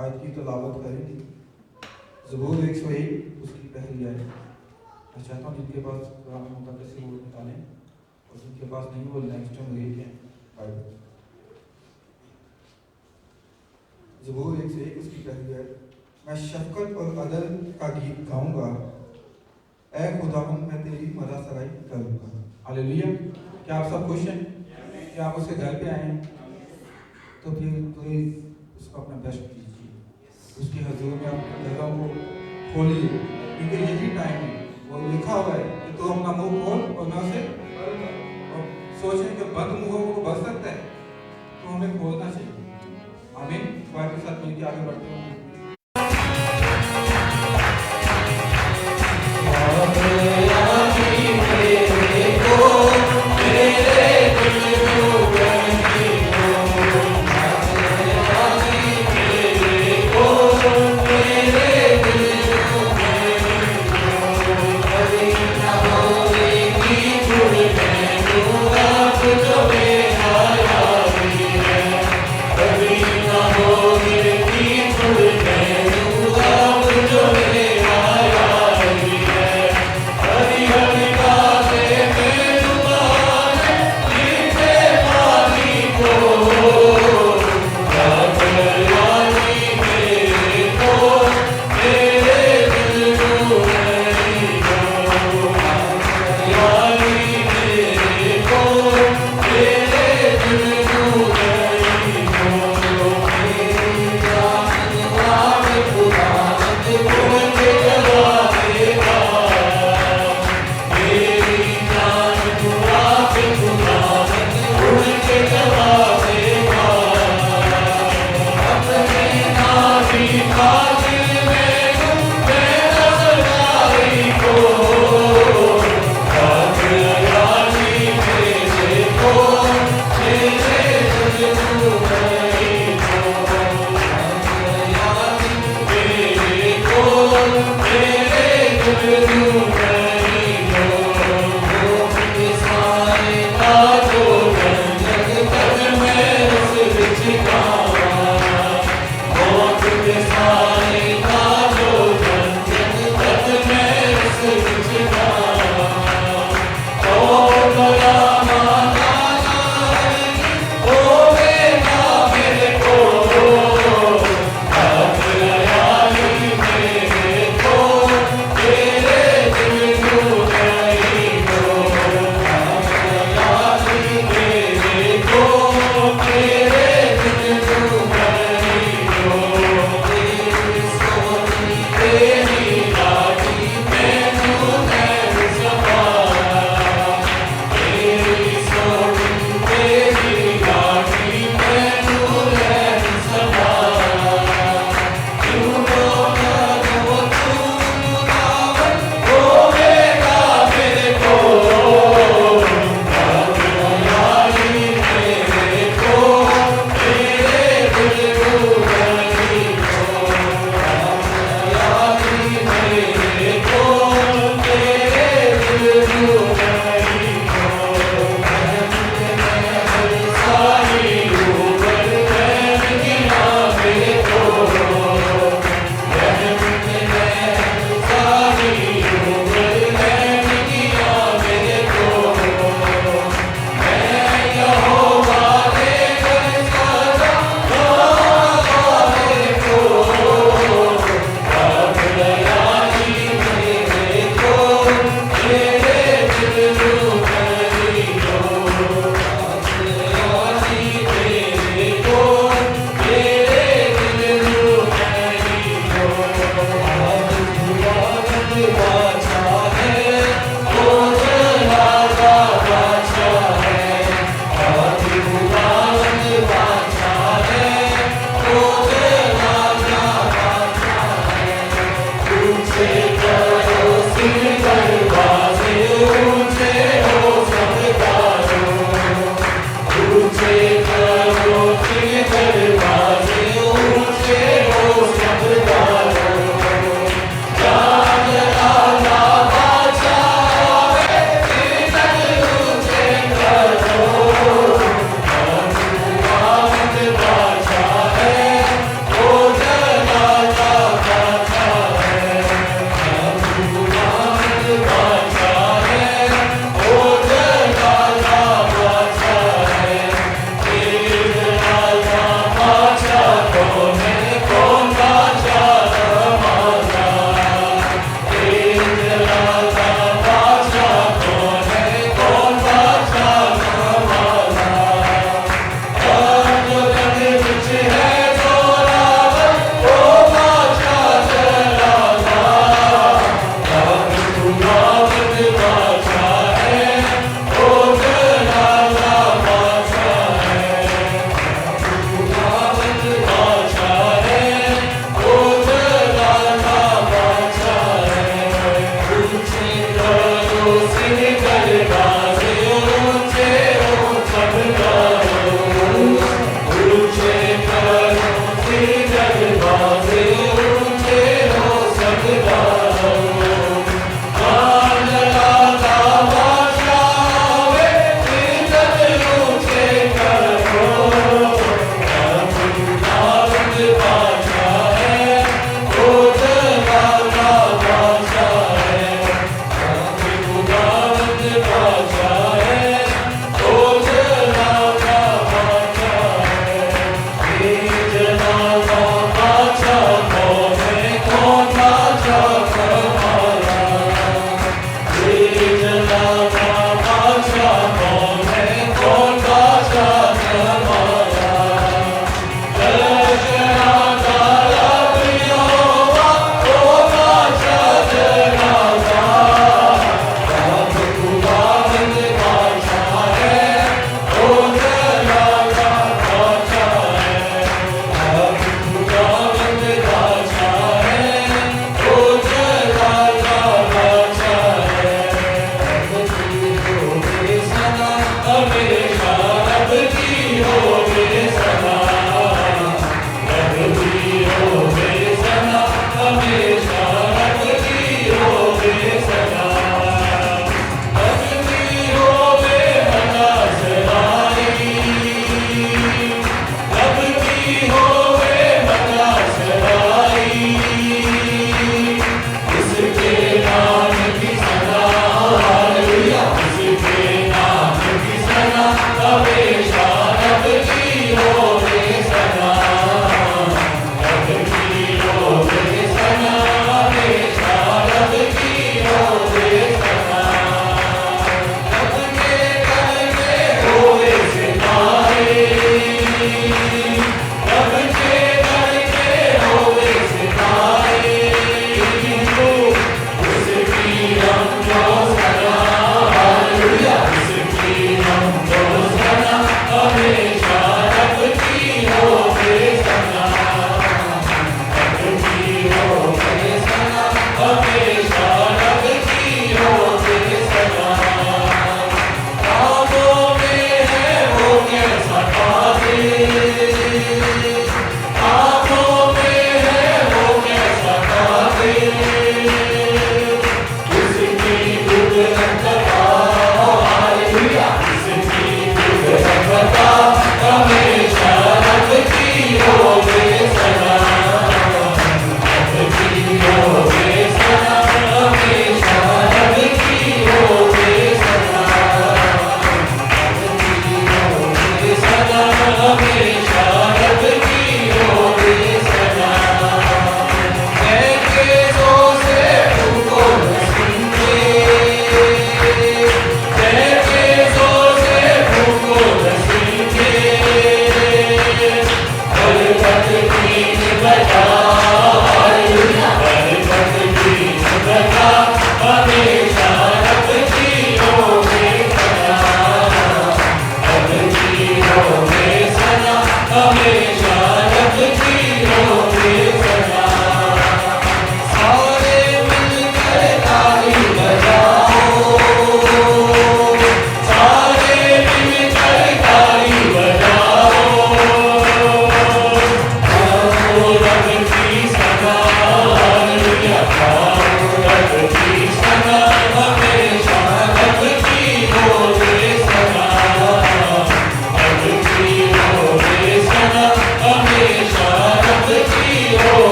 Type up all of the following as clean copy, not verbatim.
आयत की तलावत करेंगे। ज़बूर 101 उसकी पहली आयत। मैं चाहता हूँ जिनके पास कुरान मुक़द्दस से वो निकालें और जिनके पास नहीं वो नेक्स्ट टाइम देखें बाइबल। ज़बूर 101 उसकी पहली आयत। मैं शफ़क़त और अदल का गीत गाऊंगा, ऐ खुदावंद मैं तेरी मज़ा सराई करूंगा। हालेलुया। क्या आप सब खुश हैं? क्या आप उसके घर पे आए हैं? तो फिर प्लीज़ उसको अपना बेस्ट कीजिए, उसके हजूर में अपने दिलों को खोलिए, क्योंकि यही टाइम है। वो लिखा हुआ है कि तो अपना मुंह खोल और ना से और सोचें कि बंद मुंहों को बच सकता है, तो हमें खोलना चाहिए। आमीन। खुदा के साथ मिलकर आगे बढ़ते हैं। Thank you.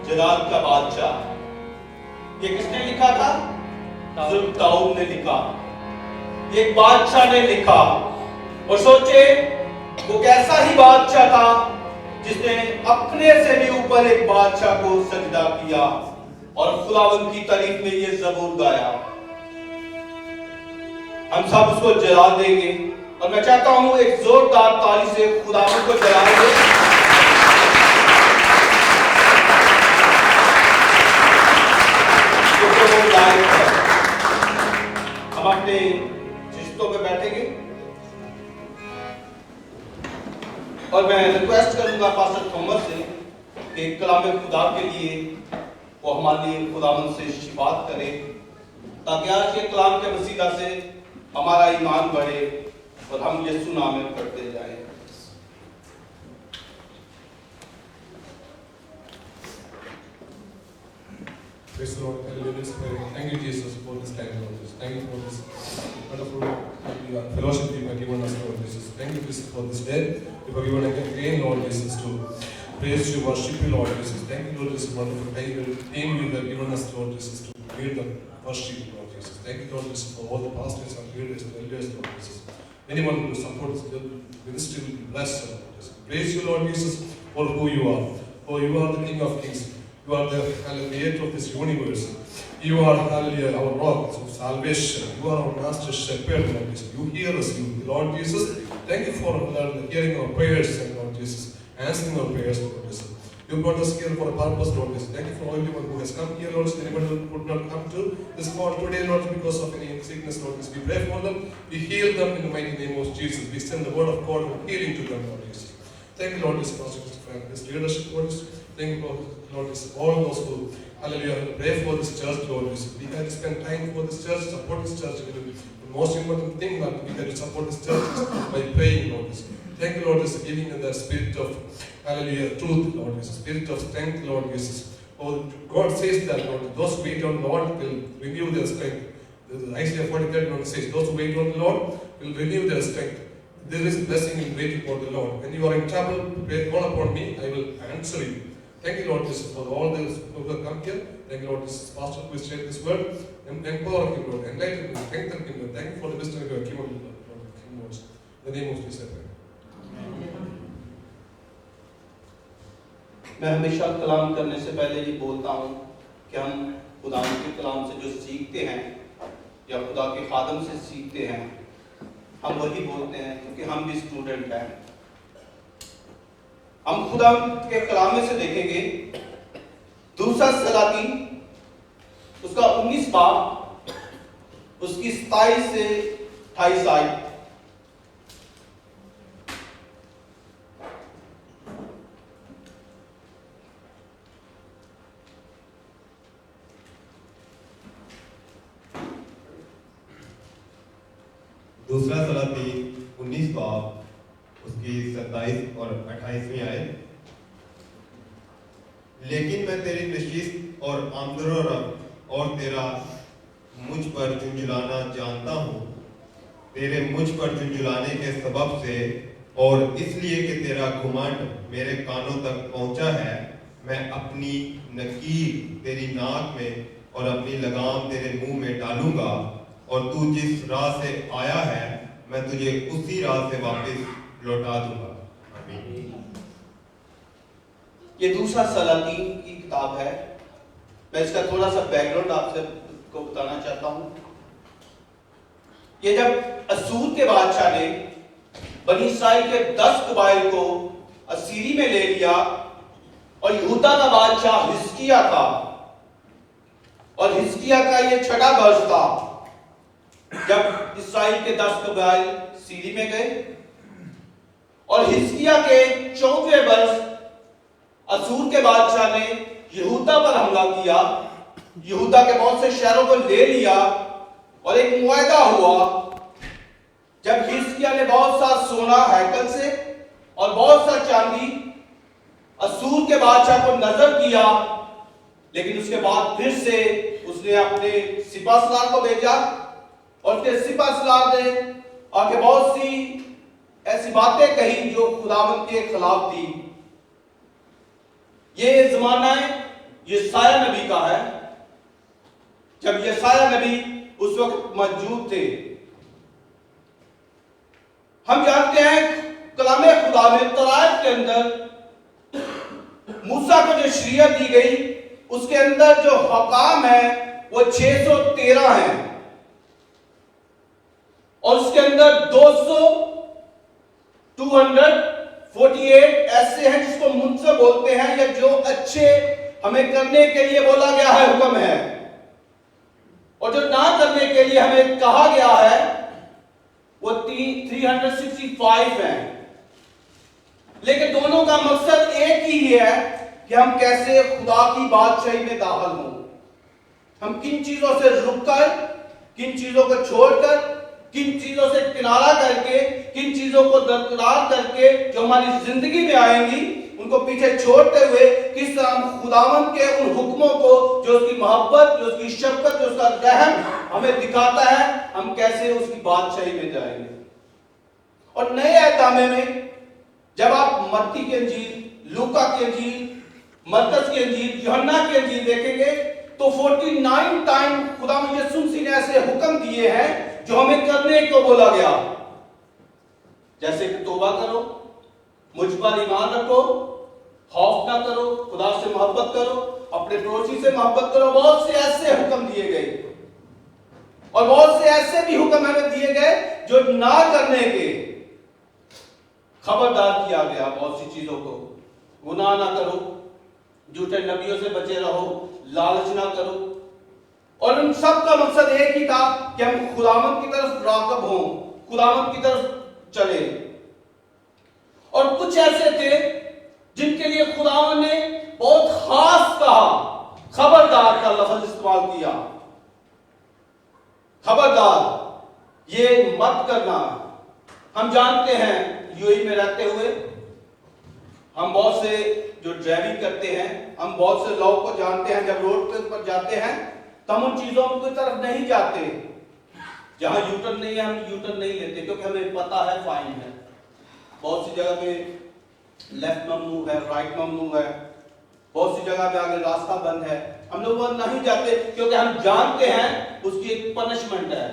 जलाल का बादशाह, ये किसने लिखा था? दाऊद ने लिखा। एक बादशाह ने लिखा। और सोचे वो कैसा ही बादशाह था जिसने अपने से भी ऊपर एक बादशाह को सजदा किया और खुदावंद की तारीफ में ये ज़बूर गाया। हम सब उसको जलाल देंगे और मैं चाहता हूं एक जोरदार ताली से खुदावंद को जलाल दें। लायक है। हम अपने रिश्तों पे बैठेंगे और मैं रिक्वेस्ट करूंगा पास्टर थॉमस से कि कलाम खुदा के लिए वो हमारे लिए खुदावंद से शिफात करे, ताकि आज के कलाम के वसीला से हमारा ईमान बढ़े और हम यीशु नाम में पढ़ते जाएं। Praise the Lord. Hallelujah. Let's pray. Thank you, Jesus, for this time, Lord Jesus. Thank you for this wonderful fellowship you have given us, Lord Jesus. Thank you, Jesus, for this day. You have given again, Lord Jesus, to praise you, worship you, Lord Jesus. Thank you, Lord Jesus, wonderful time you have given us, Lord Jesus, to lead the worship, Lord Jesus. Thank you, Lord Jesus, for all the pastors and leaders and elders, Lord Jesus. Anyone who supports the ministry will be blessed, Lord Jesus. Praise you, Lord Jesus, for who you are. For you are the King of Kings. You are the creator of this universe. You are, hallelujah, our rock of salvation. You are our master shepherd, Lord Jesus. You hear us, Lord Jesus. Thank you for hearing our prayers, and Lord Jesus, answering our prayers, Lord Jesus. You brought us here for a purpose, Lord Jesus. Thank you for everyone who has come here, Lord Jesus. Anyone who could not come to this call today, Lord, because of any sickness, Lord Jesus. We pray for them. We heal them in the mighty name of Jesus. We send the word of God of healing to them, Lord Jesus. Thank you, Lord Jesus, for this leadership, Lord Jesus. Thank you, Lord Jesus, all those who, hallelujah, pray for this church, Lord Jesus. We had to spend time for this church, support this church. The most important thing that we had to support this church is by praying, Lord Jesus. Thank you, Lord Jesus, giving us that spirit of, hallelujah, truth, Lord Jesus, spirit of strength, Lord Jesus. Oh, God says that, Lord, those who wait on the Lord will renew their strength. Isaiah 43 says, those who wait on the Lord will renew their strength. There is blessing in waiting for the Lord. When you are in trouble, call upon me, I will answer you. Thank you, Lord Jesus, for all those who have come here. Thank you, Lord Jesus, Pastor, who has shared this word. Empower him, Lord. Enlighten him. Strengthen him, Lord. Thank you for the wisdom you have given, Lord. In the name of Jesus, I pray. मैं हमेशा कलाम करने से पहले ये बोलता हूँ कि हम खुदा के कलाम से जो सीखते हैं या खुदा के खादम से सीखते हैं, हम वही बोलते हैं, क्योंकि हम भी स्टूडेंट हैं। हम खुदा के कलाम में से देखेंगे दूसरा सलाती उसका 19 बाब उसकी 27 से 28 आयत। दूसरा सलाती 19 बाब उसकी 27 और 28वीं आयत। लेकिन मैं तेरी नशीस और आमदरफ और तेरा मुझ पर झुंझुलाना जानता हूँ, तेरे मुझ पर झुंझुलाने के सबब से और इसलिए कि तेरा घुमंड मेरे कानों तक पहुँचा है, मैं अपनी नकीर तेरी नाक में और अपनी लगाम तेरे मुंह में डालूंगा, और तू जिस राह से आया है मैं तुझे उसी राह से वापस लौटा दूंगा। आमीन। ये दूसरा सलातीन की किताब है। मैं इसका थोड़ा सा बैकग्राउंड आपसे को बताना चाहता हूं। ये जब असूर के बादशाह ने बनी इस्राइल के 10 कबाइल को असीरी में ले लिया और यहूदा का बादशाह हिजकिय्याह था, और हिजकिय्याह का ये छठा वर्ष था जब इस्राइल के 10 कबाइल सीरी में गए, और हिजकिय्याह के 14वें वर्ष असूर के बादशाह ने यहूदा पर हमला किया, यहूदा के बहुत से शहरों को ले लिया, और एक मुआहदा हुआ जब हिजकिय्याह ने बहुत सा सोना हैकल से और बहुत सा चांदी असूर के बादशाह को नजर किया, लेकिन उसके बाद फिर से उसने अपने सिपाहसलार को भेजा, और फिर सिपाहसलार ने आके बहुत सी ऐसी बातें कही जो खुदावंद के खिलाफ थी। ये जमाना यशायाह नबी का है, जब यशायाह नबी उस वक्त मौजूद थे। हम जानते हैं कलामे खुदा में तौरात के अंदर मूसा को जो शरीयत दी गई उसके अंदर जो हकाम है वो 613 है, और उसके अंदर 248 ऐसे हैं जिसको मुनसब बोलते हैं, या जो अच्छे हमें करने के लिए बोला गया है, हुक्म है। 5 हैं, लेकिन दोनों का मकसद एक ही है कि हम कैसे खुदा की बादशाही में दाखिल हों। हम किन चीजों से रुककर, किन चीजों को छोड़कर, किन चीजों से किनारा करके, किन चीजों को दरकिनार करके जो हमारी जिंदगी में आएंगी उनको पीछे छोड़ते हुए किस तरह हम खुदावंद के उन हुक्मों को, जो उसकी मोहब्बत, जो उसकी शफकत, जो उसका रहम हमें दिखाता है, हम कैसे उसकी बादशाही में जाएंगे। और नए अहदनामे में जब आप मत्ती की इंजील, लूका की इंजील, मरकस की इंजील, यूहन्ना की इंजील देखेंगे तो 49 टाइम खुदा यीशु मसीह ने ऐसे हुक्म दिए हैं जो हमें करने को बोला गया, जैसे कि तौबा करो, मुझ पर ईमान रखो, खौफ ना करो, खुदा से मोहब्बत करो, अपने पड़ोसी से मोहब्बत करो। बहुत से ऐसे हुक्म दिए गए और बहुत से ऐसे भी हुक्म हमें दिए गए जो ना करने के खबरदार किया गया। बहुत सी चीजों को, गुनाह ना करो, झूठे नबियों से बचे रहो, लालच ना करो। और उन सब का मकसद एक ही था कि हम खुदावंद की तरफ राग़िब हों, खुदावंद की तरफ चले। और कुछ ऐसे थे जिनके लिए खुदावंद ने बहुत खास कहा, खबरदार का लफ्ज इस्तेमाल किया, खबरदार, ये मत करना। हम जानते हैं यूएई में रहते हुए हम बहुत से जो ड्राइविंग करते हैं, हम बहुत से लोगों को जानते हैं, जब रोड के ऊपर जाते हैं तो हम उन चीजों की तरफ नहीं जाते जहां यूटर्न नहीं है, हम यूटर्न नहीं लेते क्योंकि हमें पता है फाइन है। बहुत सी जगह पे लेफ्ट ममनू है, राइट ममनू है, बहुत सी जगह पे आगे रास्ता बंद है, हम लोग वहां नहीं जाते क्योंकि हम जानते हैं उसकी एक पनिशमेंट है,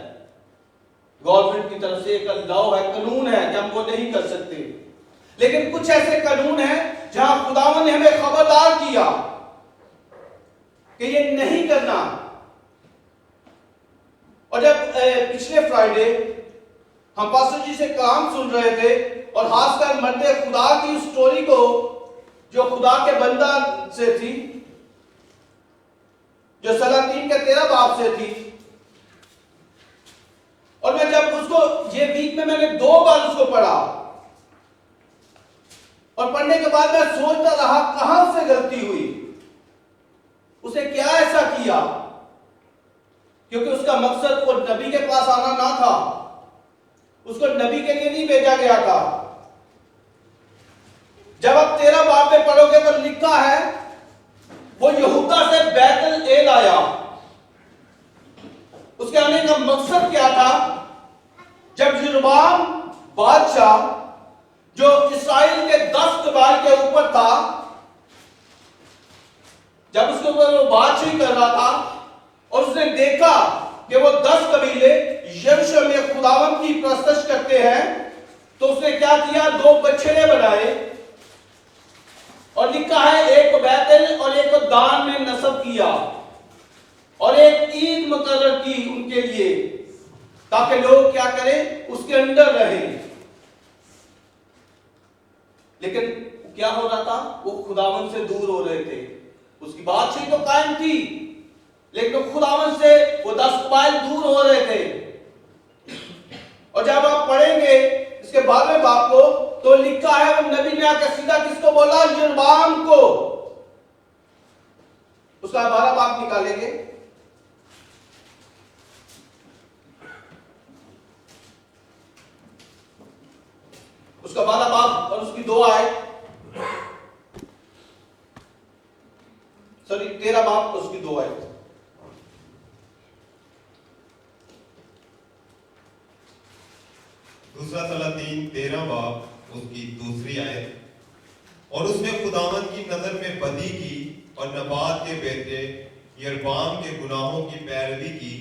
गवर्नमेंट की तरफ से एक लॉ है, कानून है कि हम वो नहीं कर सकते। लेकिन कुछ ऐसे कानून हैं जहां खुदावंद ने हमें खबरदार किया कि ये नहीं करना। और जब पिछले फ्राइडे हम पास्टर जी से काम सुन रहे थे और खासकर मर्दे खुदा की स्टोरी को जो खुदा के बंदा से थी, जो सलाह 3 के 13 बाब से थी, और मैं जब उसको ये वीक में मैंने 2 बार उसको पढ़ा और पढ़ने के बाद मैं सोचता रहा कहां से गलती हुई, उसे क्या ऐसा किया, क्योंकि उसका मकसद वो नबी के पास आना ना था, उसको नबी के लिए नहीं भेजा गया था। जब आप 13 बाब में पढ़ोगे तो लिखा है वो यहूदा से बैतल एल आया। उसके आने का मकसद क्या था? जब यरोबाम बादशाह जो इस्राएल के 10 कबाइल के ऊपर था, जब उसके ऊपर वो बादशाही कर रहा था और उसने देखा कि वो 10 कबीले यरूशलेम में खुदावंद की प्रस्तुत करते हैं, तो उसने क्या किया? 2 बछड़े बनाए और लिखा है एक को बैतल और एक को दान में नस्ब किया और एक ईद मुकर्रर की उनके लिए, ताकि लोग क्या करें? उसके अंदर रहें। लेकिन क्या हो रहा था? वो खुदावंद से दूर हो रहे थे। उसकी बादशाही तो कायम थी, लेकिन खुदावंद से वो 10 कबाइल दूर हो रहे थे। और जब आप पढ़ेंगे इसके 12वें बाब को तो लिखा है वो नबी ने आकर सीधा किसको बोला? यरोबाम को। उसका 12 बाब निकालेंगे, उसका 12 बाब और उसकी 2 आयत, सॉरी 13 बाब और उसकी 2 आयत। दूसरा सलातीन 13 बाब उसकी दूसरी आयत। और उसने खुदावंद की नजर में बदी की और नबात के बेटे यरबाम के गुनाहों की पैरवी की,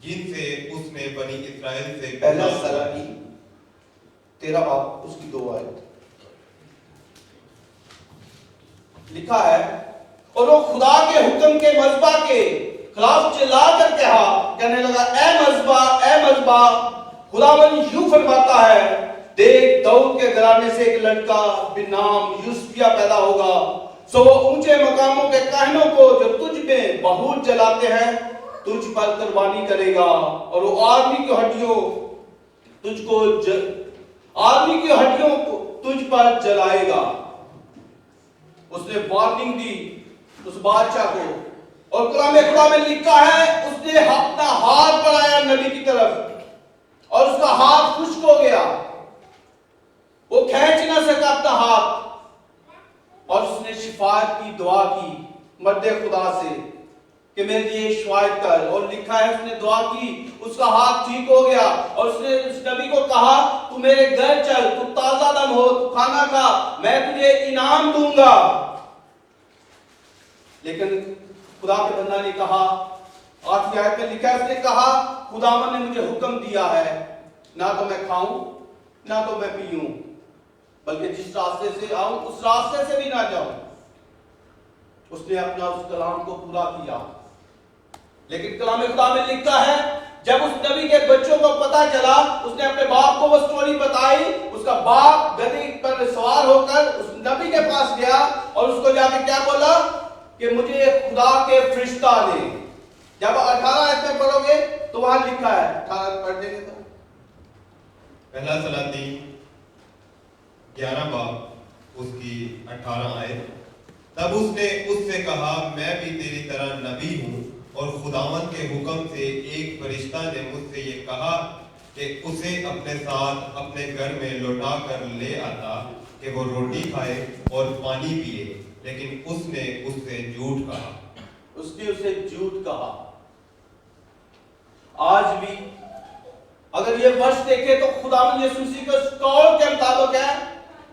जिनसे उसने बनी इस्राएल से पहला सलातीन 13 बाब उसकी 2 आयत लिखा है, और वो खुदा के हुक्म के मज़बा के खिलाफ चिल्लाकर कहने लगा, ए मज़बा, खुदावंद यूं फरमाता है, देख दाऊद के घराने से एक लड़का बिन नाम यूसुफिया पैदा होगा, सो वो ऊंचे मकामों के काहनों को जो तुझ में बहुत जलाते हैं तुझ पर कुर्बानी करेगा, और वो आदमी की हड्डियों तुझको आदमी की हड्डियों को तुझ पर जलाएगा। उसने वार्निंग दी उस बादशाह को, और कलाम खुदा में लिखा है उसने अपना हाथ बढ़ाया नबी की तरफ और उसका हाथ खुश्क हो गया, वो खींच ना सका अपना हाथ, और उसने शिफायत की दुआ की मर्द खुदा से कि मेरे लिए शिफायत कर, और लिखा है उसने दुआ की, उसका हाथ ठीक हो गया, और उसने उस नबी को कहा तू मेरे घर चल, तू ताजा दम हो, तू खाना खा, मैं तुझे इनाम दूंगा। लेकिन खुदा के बंदा ने कहा, आखिरी आयत में लिखा है उसने कहा खुदावन ने मुझे हुक्म दिया है ना तो मैं खाऊं ना तो मैं पीऊं, बल्कि जिस रास्ते से आऊं उस रास्ते से भी ना जाऊं। उसने अपना उस कलाम को पूरा किया। लेकिन कलाम खुदा में लिखा है जब उस नबी के बच्चों को पता चला, उसने अपने बाप को वो स्टोरी बताई, उसका बाप गधी पर सवार होकर उस नबी के पास गया और उसको जाके क्या बोला कि मुझे खुदा के फरिश्ता ने, जब 18 आयत में पढ़ोगे तो वहां लिखा है, 18 पढ़ देंगे तो पहला सलाती 11 बाब उसकी 18 आयत। तब उसने उससे कहा मैं भी तेरी तरह नबी हूँ और खुदावन के हुक्म से एक फरिश्ता ने मुझसे ये कहा कि उसे अपने साथ अपने घर में लौटा कर ले आता कि वो रोटी खाए और पानी पिए, लेकिन उसने उससे झूठ कहा। उसने उसे झूठ कहा। आज भी अगर ये वर्ष देखे तो खुदावंद यीशु मसीह के कौल के मुताबिक है,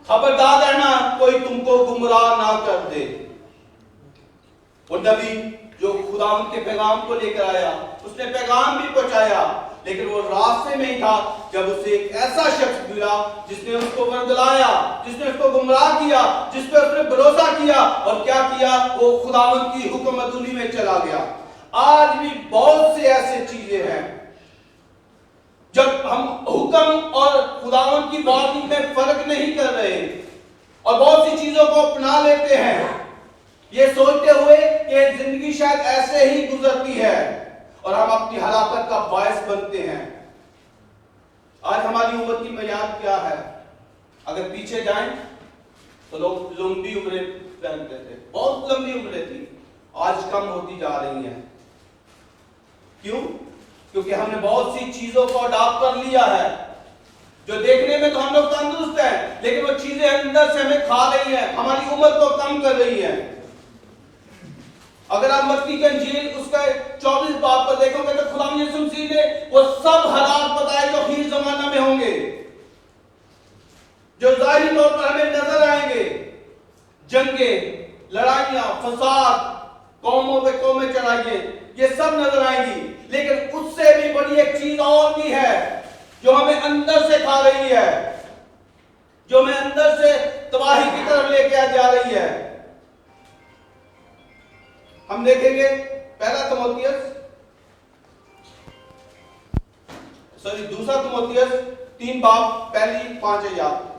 खबरदार रहना कोई तुमको गुमराह ना कर दे। वो नबी जो खुदावंद के पैगाम को लेकर आया, उसने पैगाम भी पहुंचाया, लेकिन वो रास्ते में ही था जब उसे एक ऐसा शख्स मिला जिसने उसको बरगलाया, जिसने उसको गुमराह किया, जिस पे उसने भरोसा किया, और क्या किया, वो खुदावंद की हुक्मतुनी में चला गया। आज भी बहुत से ऐसे चीजें हैं जब हम हुक्म और खुदावंद की वार्निंग में फर्क नहीं कर रहे और बहुत सी चीजों को अपना लेते हैं, ये सोचते हुए कि जिंदगी शायद ऐसे ही गुजरती है, और हम अपनी हलाकत का बायस बनते हैं। आज हमारी उम्र की मयाद क्या है? अगर पीछे जाएं तो लोग लंबी उम्रें पहनते थे, बहुत लंबी उम्रें थी, आज कम होती जा रही हैं। क्यों? क्योंकि हमने बहुत सी चीजों को अडॉप्ट कर लिया है, जो देखने में तो हम लोग तंदुरुस्त हैं, लेकिन वो चीजें अंदर से हमें खा रही हैं, हमारी उम्र को कम कर रही हैं। अगर आप मत्ती की इंजील उसका 24 बाब पर देखोगे तो खुदा यीशु मसीह ने वो सब हालात बताए जो आखिरी जमाना में होंगे, जो जाहिरी तौर पर हमें नजर आएंगे। जंगे, लड़ाइयां, फसाद, कौमों पे कौमें चढ़ाइए, ये सब नजर आएंगी। लेकिन उससे भी बड़ी एक चीज और भी है जो हमें अंदर से खा रही है, जो हमें अंदर से तबाही की तरफ लेके जा रही है। हम देखेंगे दूसरा तिमोथियस 3 बाब पहली 5 आयत।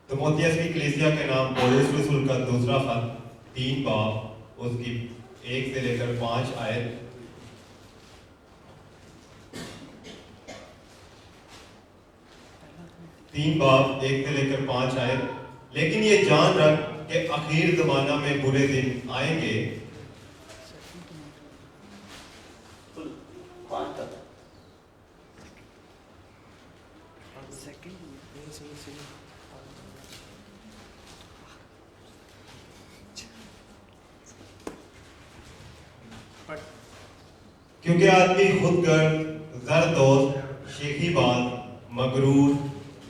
तिमोथियस की कलीसिया के नाम पौलुस रसूल का दूसरा खत 3 बाब उसकी 1 से लेकर 5 आयत। तीन बाब 1 से लेकर 5 आयत। लेकिन ये जान रख कि आखिर जमाना में बुरे दिन आएंगे। क्योंकि आदमी खुदगर्ज, ज़रदोज़, शेखीबाज, मगरूर,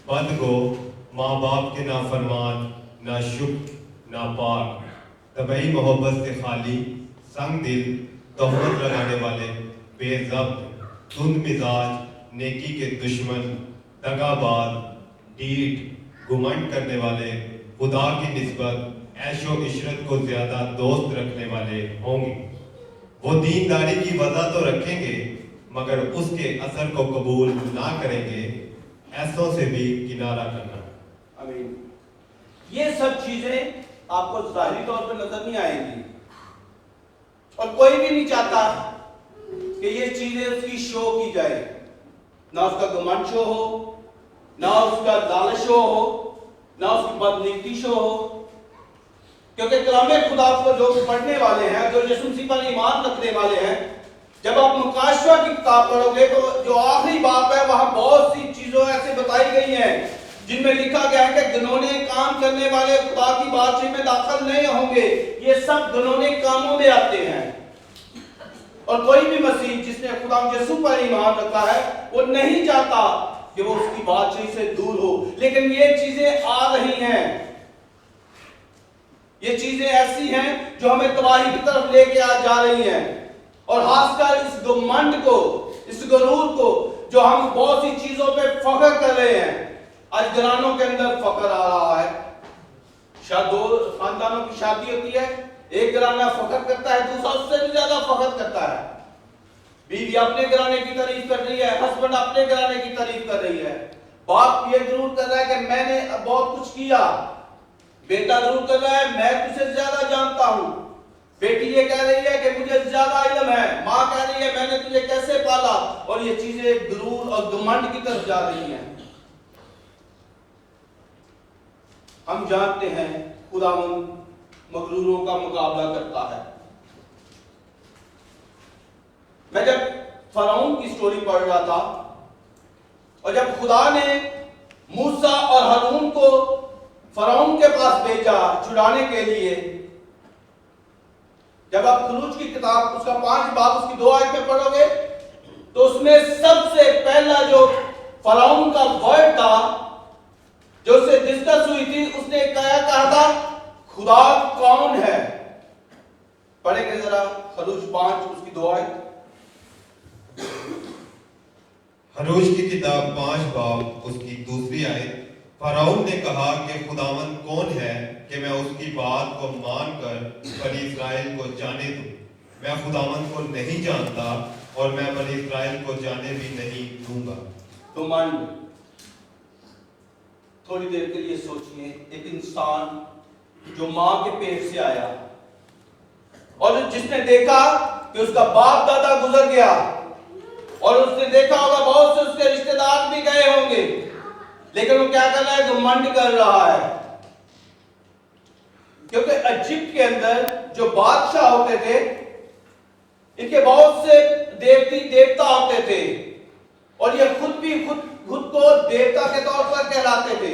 बदगो, माँ बाप के नाफरमान, नाशुक्र, नापाक, तबई मोहब्बत से खाली, संग दिल, तोहमत लगाने वाले, बेज़ब्त, तुंद मिजाज, नेकी के दुश्मन, दगाबाज, डीठ, घुमंड करने वाले, खुदा की निस्बत ऐशो इशरत को ज्यादा दोस्त रखने वाले होंगे। वो दीनदारी की वजह तो रखेंगे मगर उसके असर को कबूल ना करेंगे। ऐसों से भी किनारा करना। आमीन। ये सब चीजें आपको जाहिरी तौर पर नजर नहीं आएंगी, और कोई भी नहीं चाहता कि ये चीजें उसकी शो की जाए, ना उसका घमंड शो हो, ना उसका लालच शो हो, ना उसकी बदनीति शो हो। क्योंकि कलामे खुदा को जो पढ़ने वाले हैं, जो यीशु मसीह पर ईमान रखने वाले हैं, जब आप मुकाशवा की किताब पढ़ोगे तो जो आखिरी बात है वहां बहुत सी चीजों ऐसे बताई गई हैं जिनमें लिखा गया है कि घिनौने काम करने वाले खुदा की बातचीत में दाखिल नहीं होंगे। ये सब घिनौने कामों में आते हैं, और कोई भी मसीह जिसने खुदा यीशु पर ईमान रखा है वो नहीं चाहता कि वो उसकी बातचीत से दूर हो। लेकिन ये चीजें आ रही हैं, ये चीजें ऐसी हैं जो हमें तबाही की तरफ लेके जा रही हैं, और खासकर इस घमंड को, इस गुरूर को, जो हम बहुत सी चीजों पे फख्र कर रहे हैं। आज घरानों के अंदर फख्र आ रहा है, शायद दो खानदानों की शादी होती है, एक घराना फख्र करता है, दूसरा उससे भी ज्यादा फख्र करता है। बीवी अपने घराने की तारीफ कर रही है, हस्बैंड अपने घराने की तारीफ कर रही है, बाप ये जरूर कर रहा है कि मैंने बहुत कुछ किया, बेटा जरूर कर रहा है मैं तुझसे ज्यादा जानता हूं, बेटी ये कह रही है कि मुझे ज्यादा इल्म है, मां कह रही है मैंने तुझे कैसे पाला, और ये चीजें गुरूर और घमंड की तरफ जा रही हैं। हम जानते हैं खुदावंद मगरूरों का मुकाबला करता है। मैं जब फरौन की स्टोरी पढ़ रहा था, और जब खुदा ने मूसा और हारून को फरौन के पास भेजा छुड़ाने के लिए, जब आप खुरूज की किताब उसका 5 बाब उसकी 2 आयत में पढ़ोगे तो उसमें सबसे पहला जो फरौन का वर्ड था जो उससे डिस्कस हुई थी, उसने कहा था खुदा कौन है। पढ़ेंगे जरा खुरूज 5 उसकी 2 आयत। खरूज की किताब 5 बाब उसकी 2 आयत। फरौन ने कहा कि खुदावंद कौन है कि मैं उसकी बात को मानकर बनी इस्राएल को जाने दूं। मैं खुदावंद को नहीं जानता और मैं बनी इस्राएल को जाने भी नहीं दूंगा। तो मान लो, थोड़ी देर के लिए सोचिए, एक इंसान जो मां के पेट से आया और जिसने देखा कि उसका बाप दादा गुजर गया, और उसने देखा होगा बहुत से उसके रिश्तेदार भी गए होंगे, लेकिन वो क्या कर रहा है, घमंड कर रहा है। क्योंकि इजिप्ट के अंदर जो बादशाह होते थे, इनके बहुत से देवती देवता होते थे, और ये खुद को देवता के तौर पर कहलाते थे।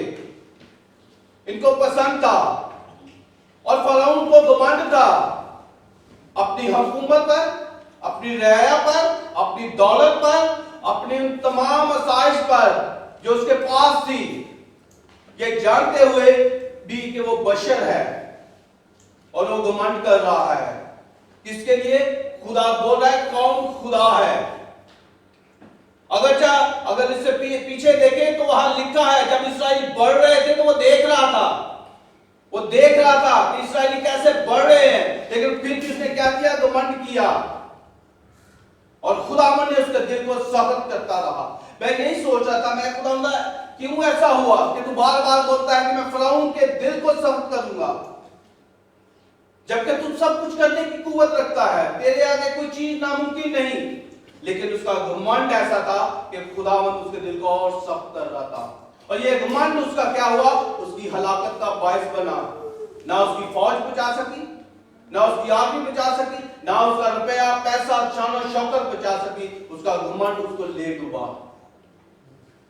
इनको पसंद था, और फरौन को घमंड था अपनी हुकूमत पर, अपनी रियाया पर, अपनी दौलत पर, अपनी उन तमाम आसाइश पर जो उसके पास थी, ये जानते हुए भी कि वो बशर है और वो घमंड कर रहा है। किसके लिए? खुदा बोल रहा है कौन खुदा है। अगर इससे पीछे देखें तो वहां लिखा है जब इस्राएल बढ़ रहे थे तो वो देख रहा था कि इस्राएली कैसे बढ़ रहे हैं, लेकिन फिर भी उसने क्या किया, घमंड किया, और खुदावन ने उसके दिल को सख्त करता रहा। मैं यही सोच रहा था, मैं खुदावंद क्यों ऐसा हुआ कि तू बार बार बोलता है कि मैं फरौन के दिल को सख्त करूंगा, जबकि तू सब कुछ करने की कुव्वत रखता है, तेरे आगे कोई चीज नामुमकिन नहीं। लेकिन उसका घमंड ऐसा था कि खुदावंद उसके दिल को और सख्त कर रहा था, और ये घमंड उसका क्या हुआ, उसकी हलाकत का बायस बना। ना उसकी फौज बचा सकी, ना उसकी आर्मी बचा सकी, ना उसका रुपया पैसा शान और शौकत बचा सकी, उसका घमंड उसको ले डूबा।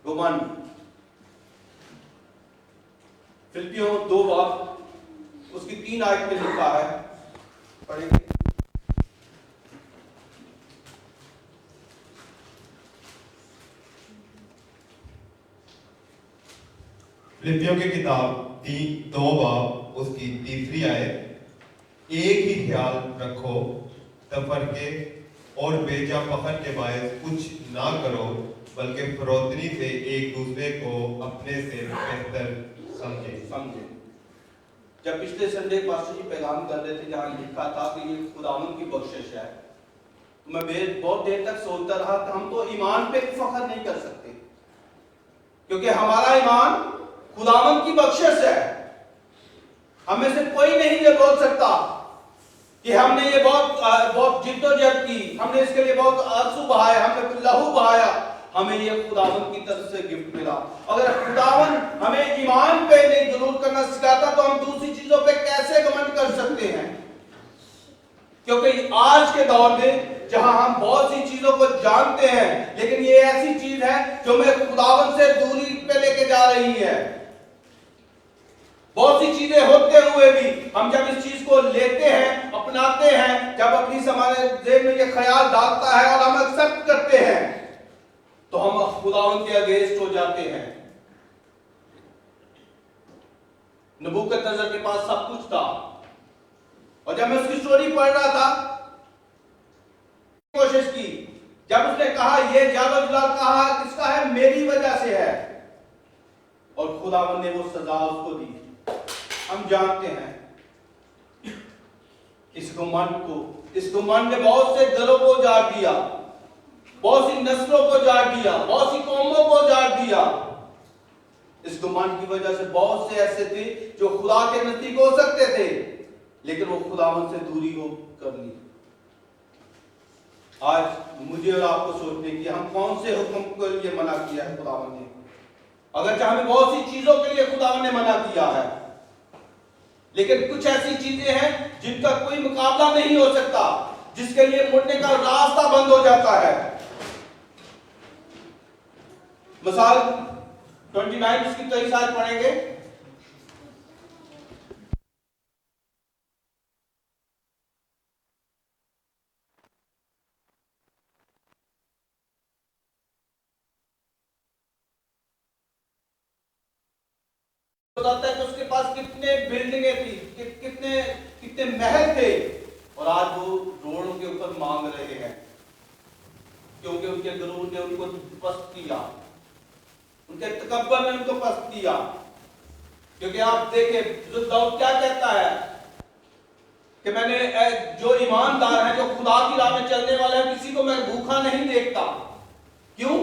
घमंड। फिलिपियों 2 बाब उसकी 3 आयत में लिखा है, पढ़ेंगे। फिलिपियों की किताब 2 बाब उसकी 3 आयत। एक ही ख्याल रखो, तफरके और बेजा फखर के बायस कुछ ना करो, बल्कि फरोतनी से एक दूसरे को अपने से बेहतर समझे। जब पिछले संडे पास्टर जी पैगाम कर रहे थे जहां लिखा था कि ये खुदावंद की बख्शिश है, तो मैं बहुत देर तक सोचता रहा कि हम तो ईमान पे फख्र नहीं कर सकते, क्योंकि हमारा ईमान खुदावंद की बख्शिश है। हम में से कोई नहीं ये बोल सकता कि हमने ये बहुत जिद्दोजहद की, हमने इसके लिए बहुत आंसू बहाए, हमने लहू बहाया, हमें ये खुदावन की तरफ से गिफ्ट मिला। अगर खुदावन हमें ईमान पे नहीं जरूर करना सिखाता तो हम दूसरी चीजों पे कैसे घमंड कर सकते हैं? क्योंकि आज के दौर में जहां हम बहुत सी चीजों को जानते हैं, लेकिन ये ऐसी चीज है जो हमें खुदावन से दूरी पे लेके जा रही है। बहुत सी चीजें होते हुए भी हम जब इस चीज को लेते हैं, अपनाते हैं, जब अपनी हमारे दिल में ये ख्याल डालता है और हम एक्सेप्ट करते हैं, तो हम खुदावन के अगेंस्ट हो जाते हैं। नबूकदनेस्सर के पास सब कुछ था, और जब मैं उसकी स्टोरी पढ़ रहा था, कोशिश की, जब उसने कहा ये जादू जलाल कहा किसका है, मेरी वजह से है, और खुदावन ने वो सजा उसको दी। हम जानते हैं इस घमंड ने बहुत से दिलों को उजाड़ दिया, बहुत सी नस्लों को उजाड़ दिया, बहुत सी कौमों को उजाड़ दिया। इस घमंड की वजह से बहुत से ऐसे थे जो खुदा के नजदीक हो सकते थे, लेकिन वो खुदावन से दूरी हो कर ली। आज मुझे और आपको सोचने की, हम कौन से हुक्म के लिए मना किया है खुदावन ने? अगर चाहे बहुत सी चीजों के लिए खुदावन ने मना किया है, लेकिन कुछ ऐसी चीजें हैं जिनका कोई मुकाबला नहीं हो सकता, जिसके लिए मुड़ने का रास्ता बंद हो जाता है। मिसाल 29 इसकी कई साल पढ़ेंगे। बताता है कि उसके पास कितने बिल्डिंगें थी, कितने कितने महल थे, और आज वो रोडों के ऊपर मांग रहे हैं, क्योंकि उनके गुरूर ने उनको पस्त किया, उनके तकब्बर ने उनको पस्त किया। क्योंकि आप देखें जो दाऊद क्या कहता है कि मैंने जो ईमानदार है, जो खुदा की राह में चलने वाले हैं, किसी को मैं भूखा नहीं देखता। क्यों?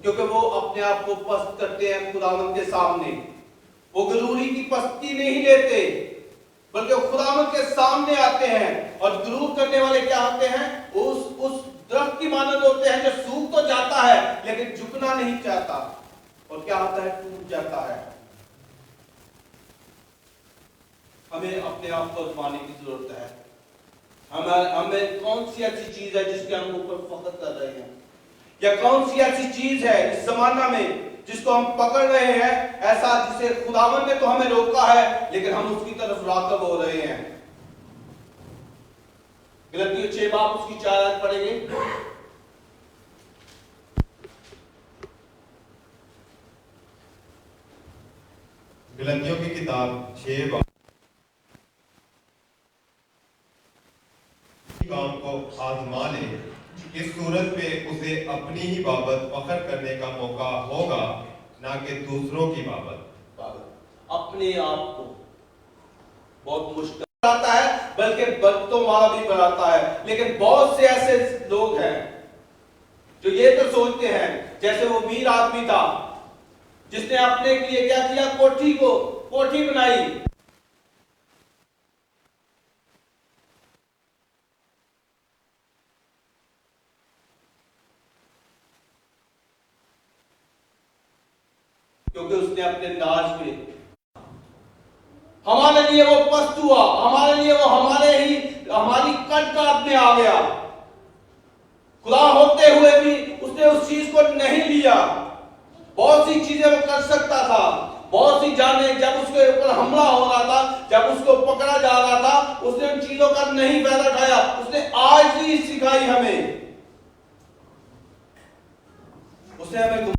क्योंकि वो अपने आप को पस्त करते हैं खुदावंद के सामने। वो गुरूरी की पस्ती नहीं लेते, बल्कि खुदावंद के सामने आते हैं। और गुरूर करने वाले क्या होते हैं? उस दरख्त की मानद होते हैं जो सूख तो जाता है लेकिन झुकना नहीं चाहता, और क्या होता है? टूट जाता है। हमें अपने आप को आजमाने की जरूरत है। हमें कौन सी ऐसी चीज है जिसके हम ऊपर फख्र कर रहे हैं, या कौन सी ऐसी चीज है इस जमाना में जिसको हम पकड़ रहे हैं, ऐसा जिसे खुदावन ने तो हमें रोका है, लेकिन हम उसकी तरफ राग़िब हो रहे हैं। गलतियों 6 बाब उसकी 4 आयत पढ़ेंगे। गलतियों की किताब 6 बाब। काम को आजमा ले, इस सूरत में उसे अपनी ही बाबत फख्र करने का मौका होगा, ना कि दूसरों की बाबत। अपने आप को बहुत मुश्किल बनाता है, बल्कि बरकतों वाला भी बनाता है। लेकिन बहुत से ऐसे लोग हैं जो ये तो सोचते हैं, जैसे वो वीर आदमी था जिसने अपने लिए क्या किया? कोठी बनाई। क्योंकि उसने अपने नाज पे हमारे लिए वो पस्त हुआ, हमारे लिए वो हमारी कटकाट में आ गया। खुदा होते हुए भी उसने उस चीज को नहीं लिया। बहुत सी चीजें वो कर सकता था, बहुत सी जाने जब उसके ऊपर हमला हो रहा था, जब उसको पकड़ा जा रहा था, उसने उन चीजों का नहीं फायदा उठाया। उसने आज ही सिखाई हमें, उसने हमें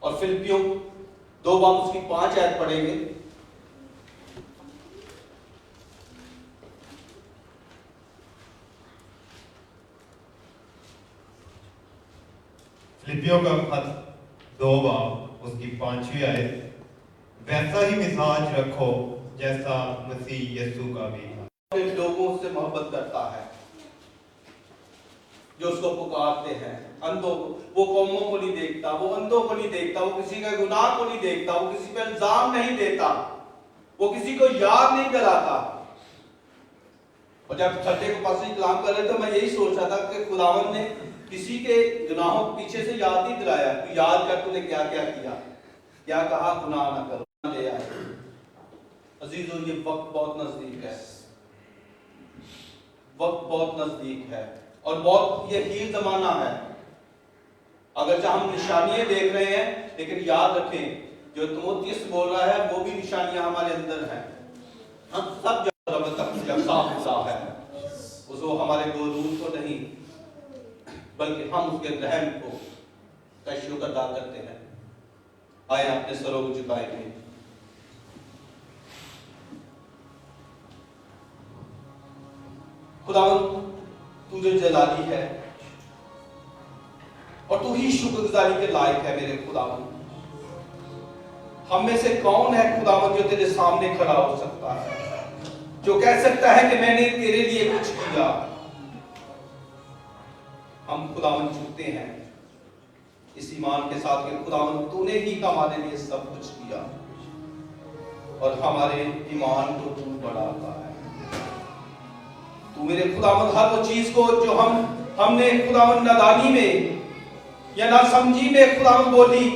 और फिलिपियों 2 बाब उसकी 5 आयत पढ़ेंगे। फिलिपियों का खत 2 बाब उसकी 5वीं आयत, वैसा ही मिजाज रखो जैसा मसीह यीशु का भी था। लोगों से मोहब्बत करता है जो उसको पुकारते हैं। अंधों वो कौमों को नहीं देखता, वो अंधों को नहीं देखता, वो किसी का गुनाह को नहीं देखता, वो किसी पे इल्जाम नहीं देता, वो किसी को याद नहीं दिलाता। और जब छठे को पास कलाम कर रहे थे, मैं यही सोच रहा था कि खुदावन ने किसी के गुनाहों को पीछे से याद नहीं दिलाया। तू याद कर तूने क्या क्या किया, क्या कहा, गुनाह ना करो, ले आए। अजीजों, ये वक्त बहुत नजदीक है, वक्त बहुत नजदीक है और बहुत ये हील जमाना है। अगर हम निशानियां देख रहे हैं, लेकिन याद रखें जो तीमुथियुस बोल रहा है वो भी निशानियां हमारे अंदर हैं। हम सब रब तक साफ है, उसको हमारे गुरूर को नहीं बल्कि हम उसके रहम को का शुक्र अदा करते हैं। आए अपने सरों को झुकाएंगे। खुदावंद, तू जो जलाली है और तू ही शुक्रगुजारी के लायक है मेरे खुदावंद। हम में से कौन है खुदावंद जो तेरे सामने खड़ा हो सकता है, जो कह सकता है कि मैंने तेरे लिए कुछ किया। हम खुदावंद झुकते हैं इस ईमान के साथ कि खुदावंद तूने ही हमारे लिए सब कुछ किया और हमारे ईमान को तू बढ़ाता है। तू मेरे खुदावंद हर वो चीज को जो हमने खुदावंद नादानी में या नासमझी में खुदावंद बोली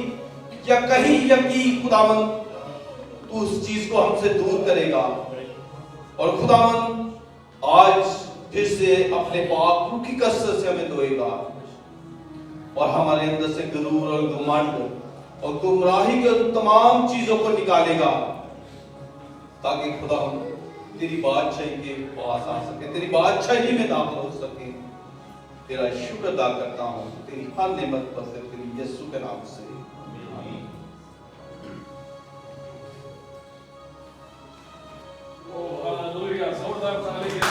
या कहीं या की, खुदावंद तू उस चीज को हमसे दूर करेगा और खुदावंद आज फिर से अपने पाक रूह की कसरत से हमें धोएगा और हमारे अंदर से गुरूर और घमंड और गुमराही के तमाम चीजों को निकालेगा, ताकि खुदावंद तेरी बादशाही के पास आ सके, तेरी बादशाही में दाखिल हो सके। तेरा शुक्र अदा करता हूं तेरी हर नेमत पर, तेरी यीशु के नाम से, आमीन। ओह हालेलुया, जोरदार ताली के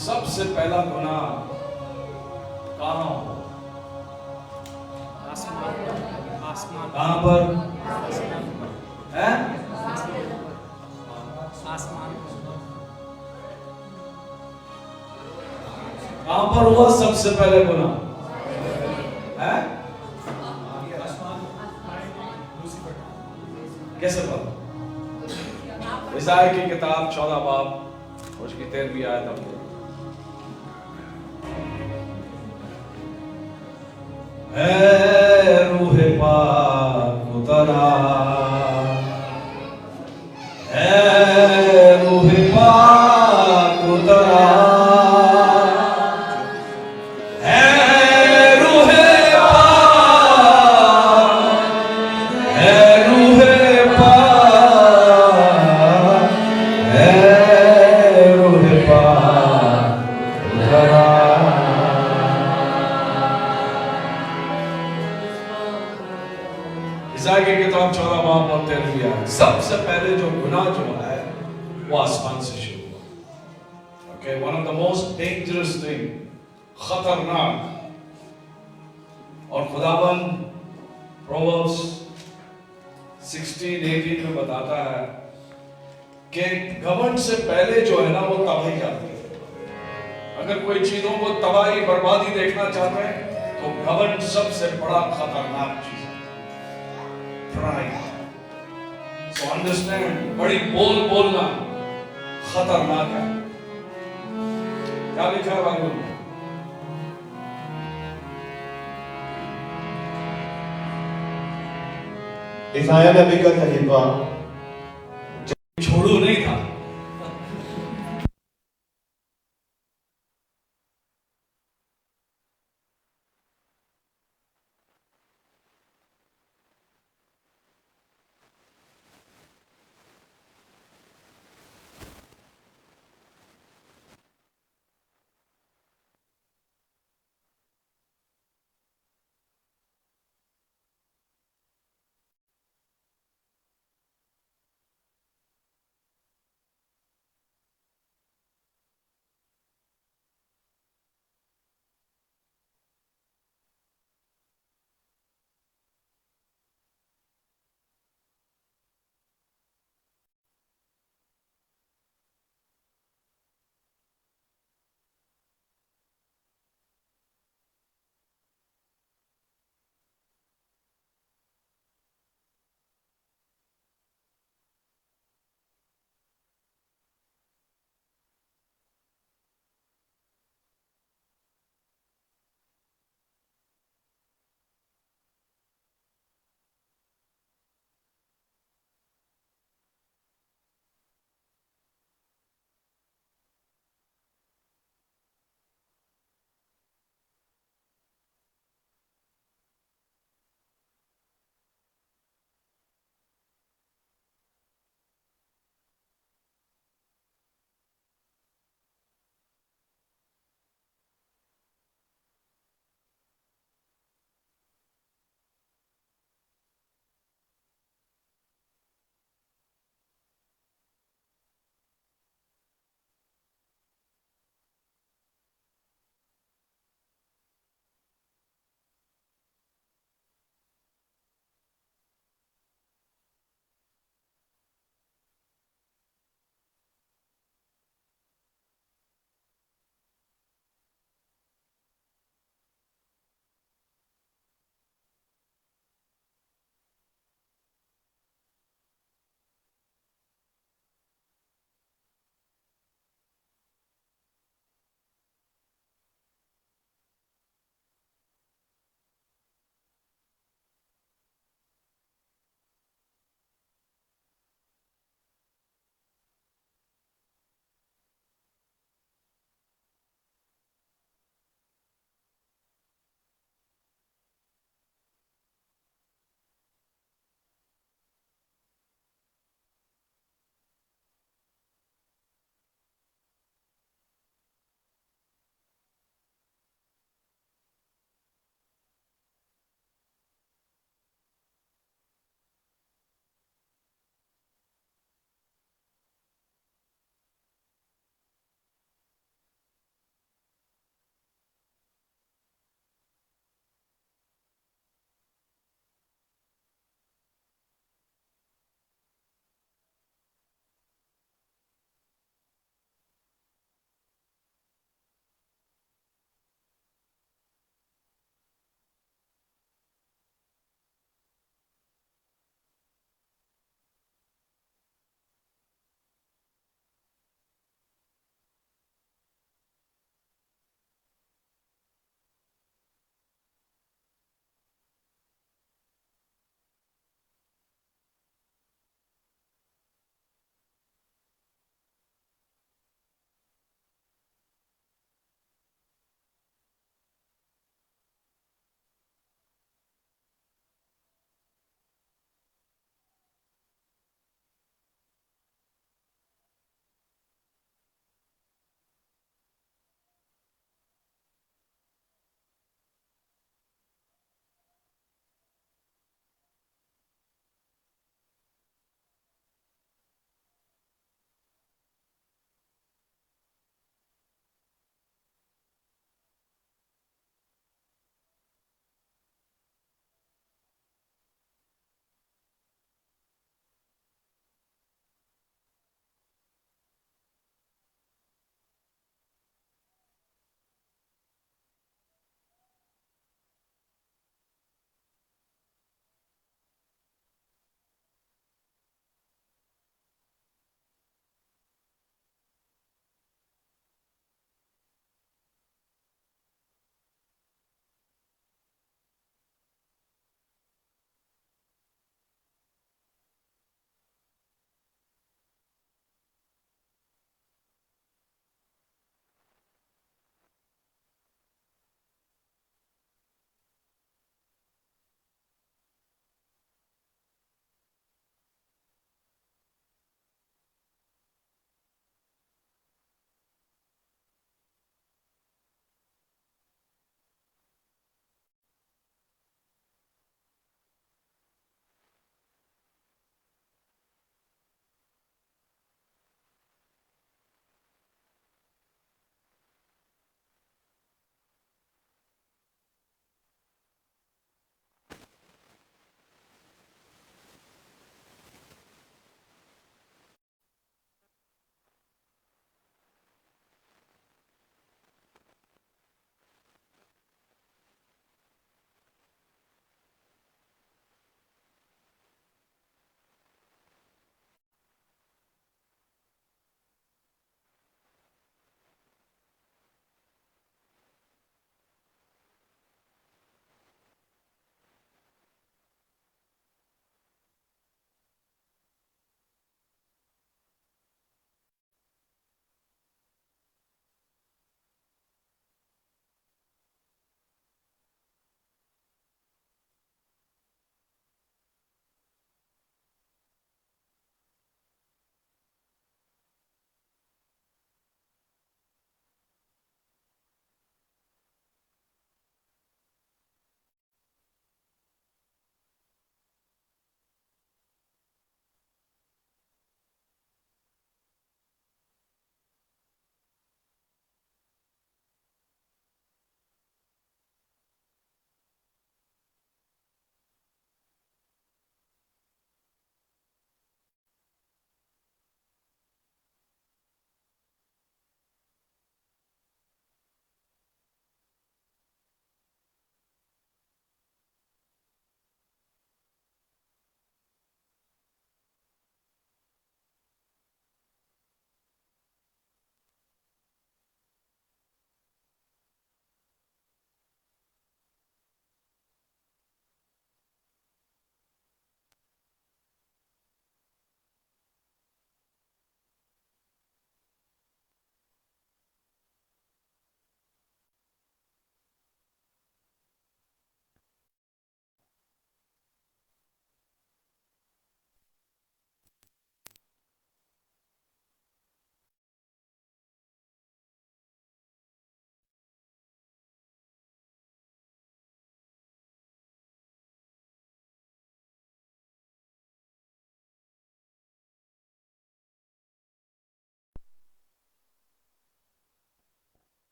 सबसे पहला गुनाह कहाँ हो? आसमान कहाँ पर है? आसमान कहाँ पर हुआ सबसे पहले गुनाह है? कैसे पता? इसाई की किताब 14 बाब उसकी 13वीं आयत। है रूह पाक उतरा, है रूह पाक उतरा, है रूह पाक, है रूह पाक, है रूह पाक उतरा। इसाई की किताब 14 बाब और 13वीं आयत। सबसे पहले जो गुनाह जो है वो आसमान से शुरू हुआ। Okay, one of the most dangerous thing, खतरनाक। और खुदावन प्रोवर्ब्स 16:18 में बताता है कि घमंड से पहले जो है ना वो तबाही आती है। अगर कोई चीजों को तबाही बर्बादी देखना चाहते हैं तो घमंड सबसे बड़ा खतरनाक चीज है। Pride. So understand, बड़ी बोलना खतरनाक है। क्या लिखा है बाइबल में? ईसाया नबी का सहीफा छोड़ू नहीं था,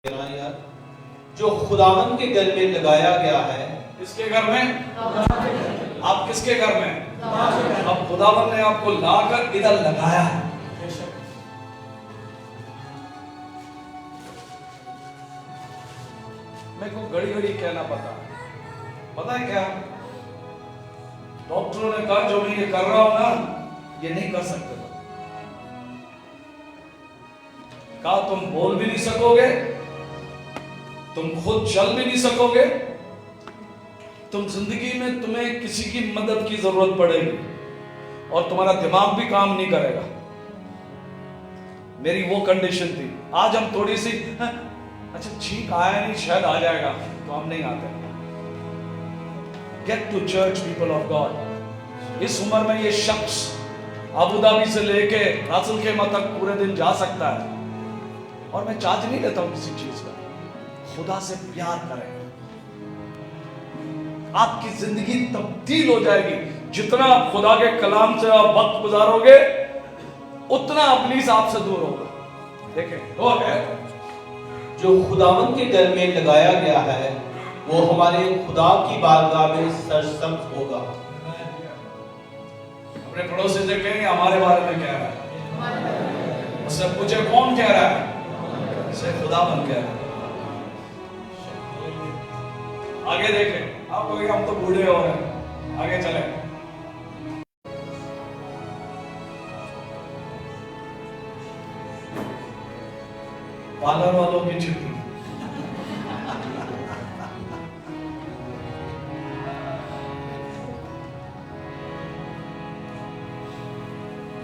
यार जो खुदावन के घर में लगाया गया है। किसके घर में? आप किसके घर में? अब खुदावन ने आपको लाकर इधर लगाया है। मेरे को घड़ी घड़ी कहना पता है क्या? डॉक्टरों ने कहा जो मैं ये कर रहा हूं ना, ये नहीं कर सकते। कहा तुम बोल भी नहीं सकोगे, तुम खुद चल भी नहीं सकोगे, तुम जिंदगी में तुम्हें किसी की मदद की जरूरत पड़ेगी और तुम्हारा दिमाग भी काम नहीं करेगा। मेरी वो कंडीशन थी। आज हम थोड़ी सी अच्छा ठीक आया नहीं, शायद आ जाएगा, तो हम नहीं आते। Get to church people of God. इस उम्र में ये शख्स अबू धाबी से लेके रासुल खेमा तक पूरे दिन जा सकता है, और मैं चार्ज नहीं लेता हूं किसी चीज का। खुदा से प्यार करें, आपकी जिंदगी तब्दील हो जाएगी। जितना आप खुदा के कलाम से आप वक्त गुजारोगे, उतना अपनी आपसे दूर होगा। देखें, वो है जो खुदावन के घर में लगाया गया है, वो हमारे खुदा की बारगाह में सरसब्ज होगा। अपने पड़ोसी से कहेंगे हमारे बारे में कह रहा है, उससे पूछे कौन कह रहा है, से खुदावन कह रहा है। आगे देखें, आप कहोगे हम तो बूढ़े हो रहे हैं, आगे चले। पार्लर वालों की छुट्टी।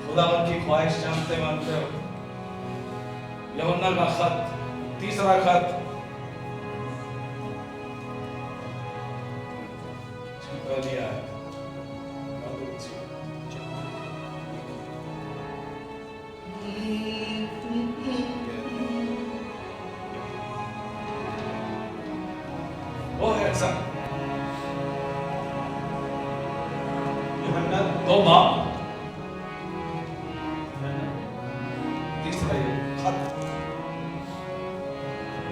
खुदावन की ख्वाहिश जानते मानते हो। यूहन्ना का खत, तीसरा खत, लिया है। वो है ऐसा यूहन्ना दो बाप, तीसरा ये खत,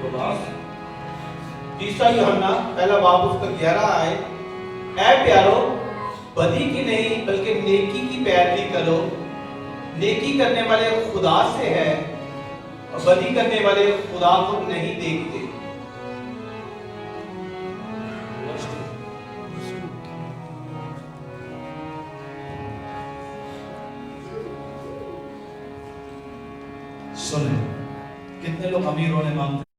दो बाप। तीसरा यूहन्ना पहला बाब उसका 11 आए। ऐ प्यारो, बदी की नहीं बल्कि नेकी की पैरवी करो। नेकी करने वाले खुदा से है और बदी करने वाले खुदा को नहीं देखते। सुने, कितने लोग अमीर होने मांगते हैं?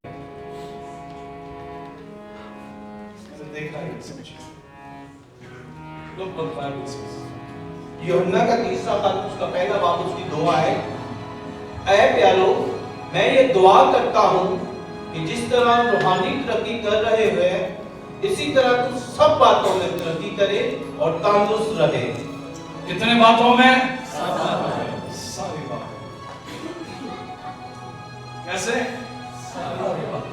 देखा है सब चीज। यूहन्ना का तीसरा खत उसका पहला बाब उसकी दुआ है। ऐ प्यारो, मैं ये दुआ करता हूँ कि जिस तरह रूहानी तरक्की कर रहे हुए इसी तरह तू सब बातों में तरक्की करे और तंदुरुस्त रहे। कितने बातों में? सारी बातों। कैसे? सारी बातों।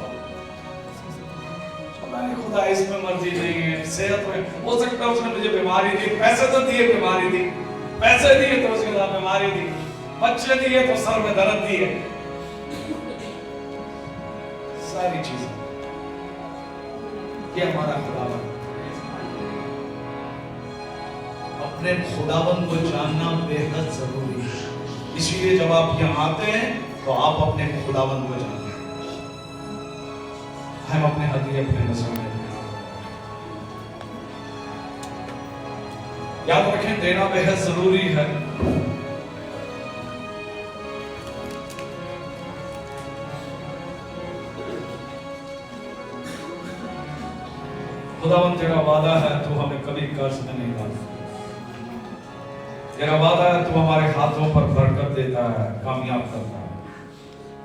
खुदा इसमें मर्जी नहीं है। सेहत में हो सकता है उसने मुझे बीमारी दी, पैसे तो दिए, बीमारी दी, पैसे दिए तो उसके साथ बीमारी दी, बच्चे दिए तो सर में दर्द दिए, सारी चीजें। ये हमारा खुदावन। अपने खुदावन को जानना बेहद जरूरी है। इसीलिए जब आप यहाँ आते हैं तो आप अपने खुदावन को जानते हैं। हम अपने हदी अपने नजर में याद रखें, देना बेहद जरूरी है। खुदावन तेरा वादा है, तू हमें कभी कर्ज में नहीं डालता। तेरा वादा है, तू हमारे हाथों पर बरकत देता है, कामयाब करता है।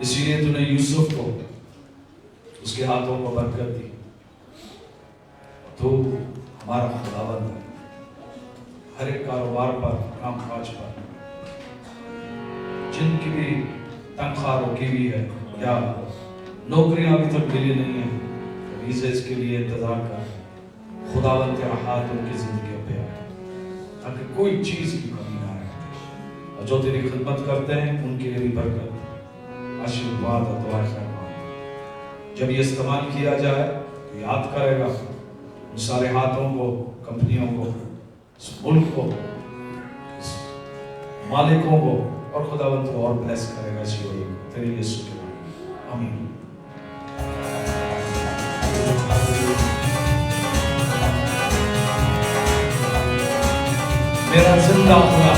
इसीलिए तूने यूसुफ को उसके हाथों को बरकत दी। तो हमारा खुदावन है। हर एक कारोबार पर, काम काज पर, जिनकी भी तनख्वाह रोकी हुई है या नौकरियां अभी तक मिली नहीं है, वीज़े के लिए इंतजार कर, खुदावन तेरा हाथ उनकी जिंदगी पे आए ताकि कोई चीज की कमी ना रहे। और जो तेरी खिदमत करते हैं उनके लिए भी बरकत, आशीर्वाद और दुआ खैर जब ये इस्तेमाल किया जाए तो याद करेगा उन सारे हाथों को, कंपनियों को, इस मुल्क को, इस मालिकों को, और खुदावंत को और ब्लेस करेगा इस वीडियो को तेरे यीशु के नाम में। आमीन। मेरा जिंदा खुदा,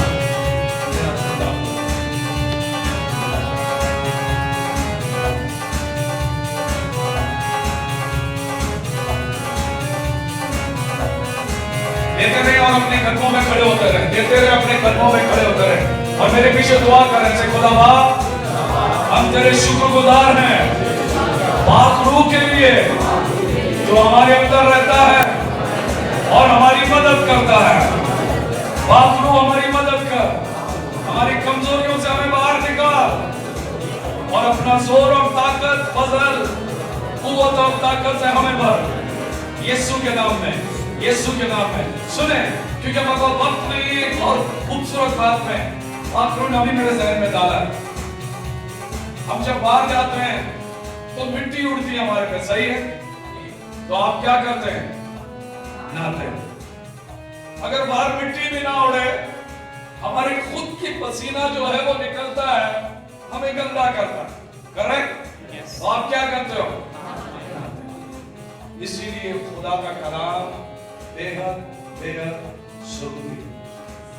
मेरा जिंदा खुदा। देते रहे और अपने कदमों में खड़े होते रहे, देते रहे अपने कदमों में खड़े होते रहे और मेरे पीछे दुआ करें से खुदा बाप हम तेरे शुक्रगुजार हैं पाक रूह के लिए जो हमारे अंदर रहता है और हमारी मदद करता है। पाक रूह हमारी मदद कर, हमारी कमजोरियों से हमें बाहर निकाल और अपना जोर और ताकत, फजल, कुव्वत और ताकत से हमें भर यीशु के नाम में, यीशु के नाम में। सुने, क्योंकि मगर वक्त में एक और खूबसूरत बात में पाक रूह ने अभी मेरे जहन में डाला है। हम जब बाहर जाते हैं तो मिट्टी उड़ती है हमारे पे, सही है? तो आप क्या करते हैं? नहाते हैं। अगर बाहर मिट्टी भी ना उड़े, हमारे खुद की पसीना जो है वो निकलता है, हमें गंदा करता है, करेक्ट? तो आप क्या करते हो? इसीलिए खुदा का कलाम बेहद बेहद जरूरी है।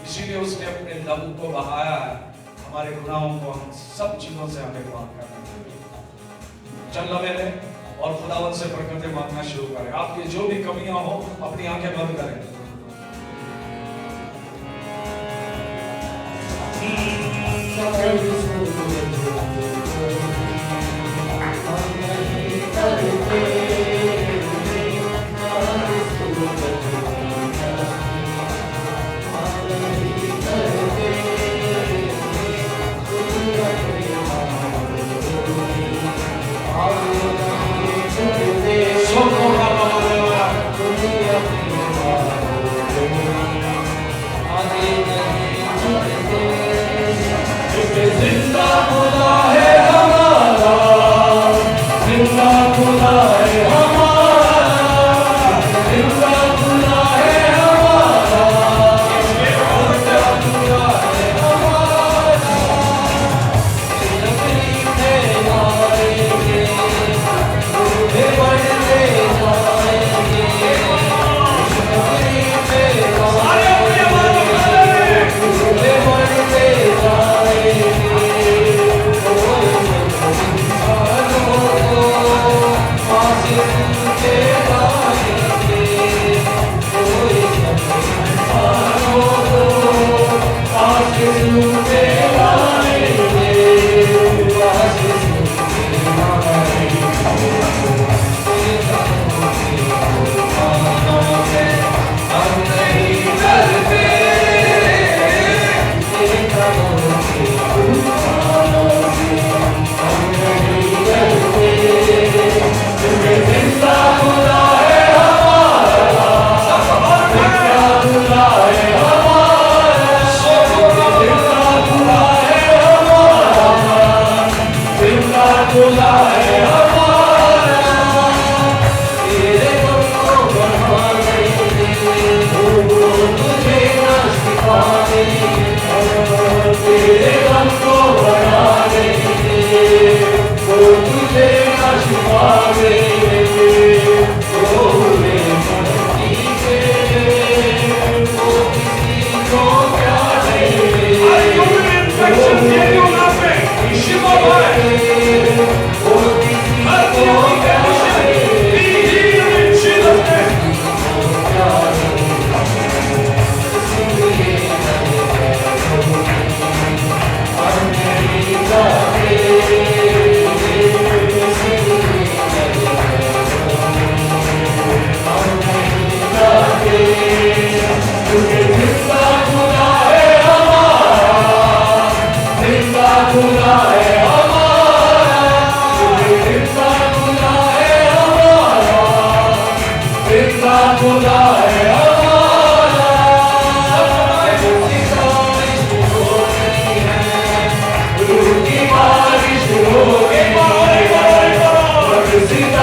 इसीलिए उसने अपने लहू को बहाया है हमारे गुनाहों को, हम सब चीजों से हमें पाक करना चाहिए। चलना मेरे और खुदावंत से बरकतें मांगना शुरू करें। आपकी जो भी कमियां हो अपनी आंखें बंद करें। जिंदा खुदा है हमारा, जिंदा खुदा है हमारा, जिंदा खुदा है हमारा, जिंदा खुदा है हमारा। तकलीफ में आएंगे, बूढ़े बढ़ते जाएंगे, तकलीफ में आएंगे, बूढ़े बढ़ते जाएंगे। See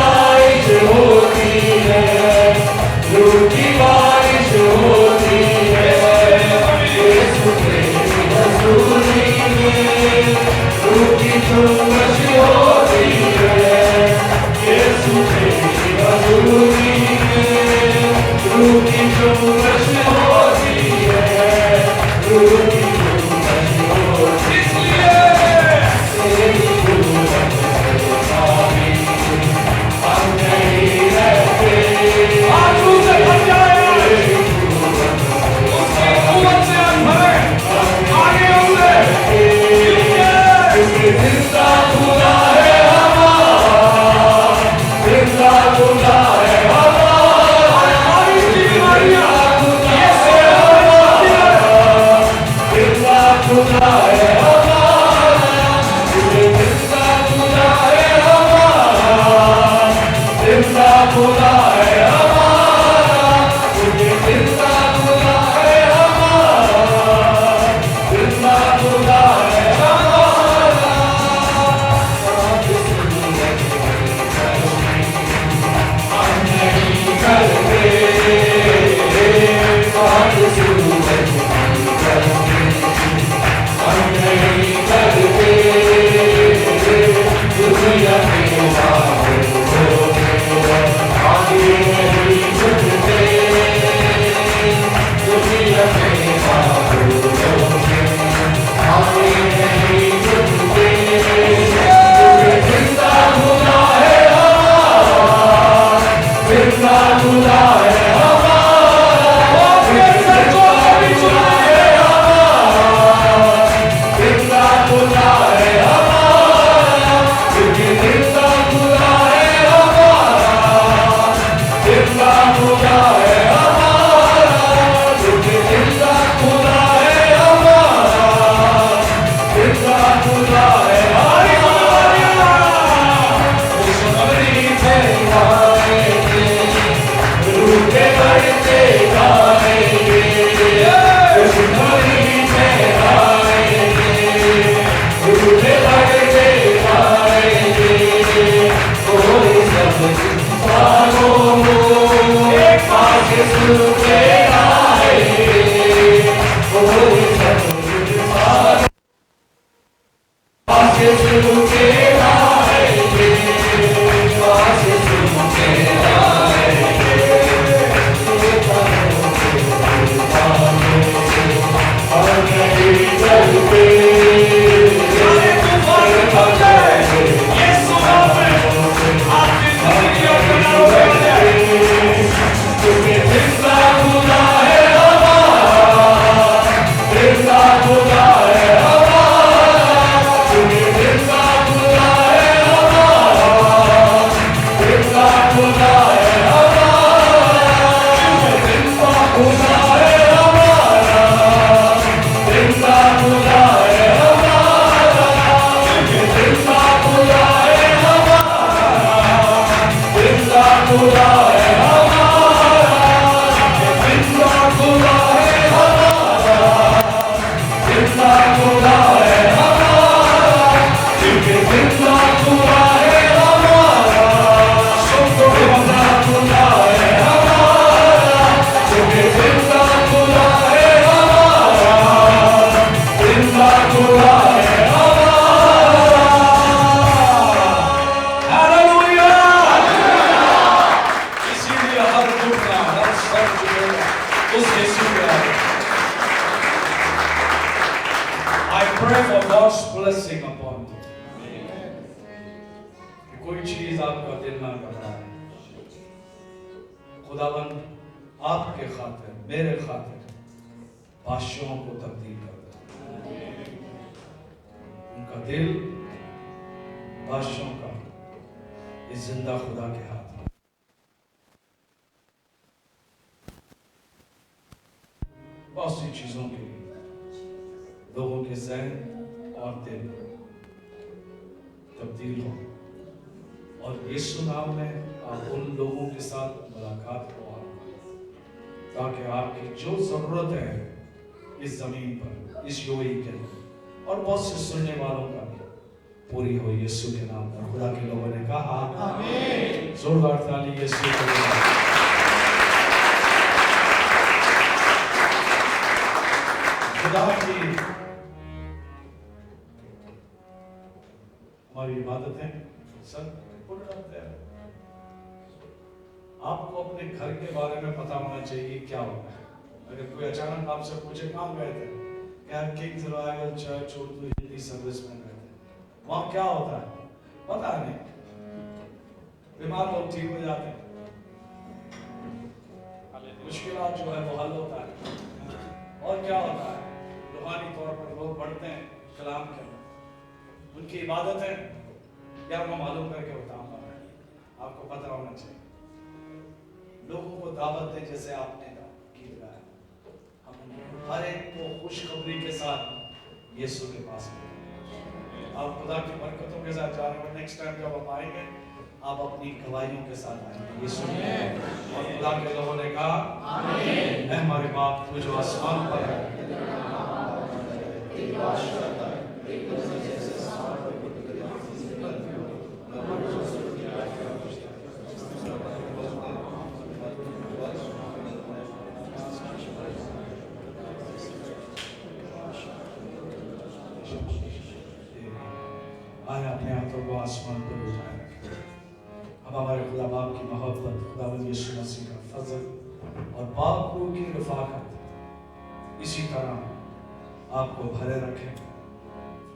हमारी इबादतें सब पूर्ण करते हैं। आपको अपने घर के बारे में पता होना चाहिए क्या होता है। अगर कोई अचानक आपसे पूछे कहाँ गए थे, क्या Kings royal church Urdu Hindi service में गए थे, वहाँ क्या होता है पता नहीं, बीमार लोग ठीक हो जाते हैं, मुश्किलात जो है वो हल होता है, और क्या होता है रूहानी तौर पर लोग बढ़ते हैं कलाम के अंदर। उनकी इबादतें क्या मैं मालूम करके बताऊं, आपको पता होना चाहिए। लोगों को दावत दें जैसे आपने गीत गाया, हम हर एक को खुशखबरी के साथ यीशु के पास ले। आप खुदा की बरकतों के साथ जा रहे हो। नेक्स्ट टाइम जब आप आएंगे आप अपनी गवाहियों के साथ आएंगे यीशु में, और खुदा के लोगों ने कहा आमीन। ऐ हमारे बाप तू जो आसमान पर है, आए अपने हाथों को आसमान पर उठाए रखें। अब हमारे खुदा बाप की मोहब्बत, खुदावंद यीशु मसीह का फजल और पाक रूह की रफ़ाकत इसी तरह आपको भरे रखें,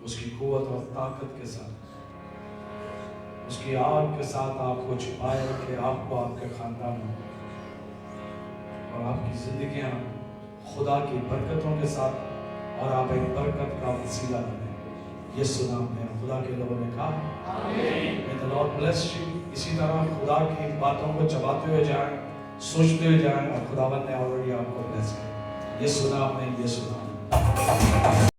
उसकी कुव्वत और ताकत के साथ, उसकी आग के साथ आपको छुपाए रखे, आपको आपके खानदान में, और आपकी जिंदगियां खुदा की बरकतों के साथ, और आप एक बरकत का वसीला बने। यीशु नाम में खुदा के लोगों ने कहा आमीन। May the Lord bless you। इसी तरह खुदा की बातों को चबाते हुए जाएं, सोचते हुए जाएं, और खुदावंद ने ऑलरेडी आपको ब्लेस किया। यीशु नाम में, यीशु नाम में।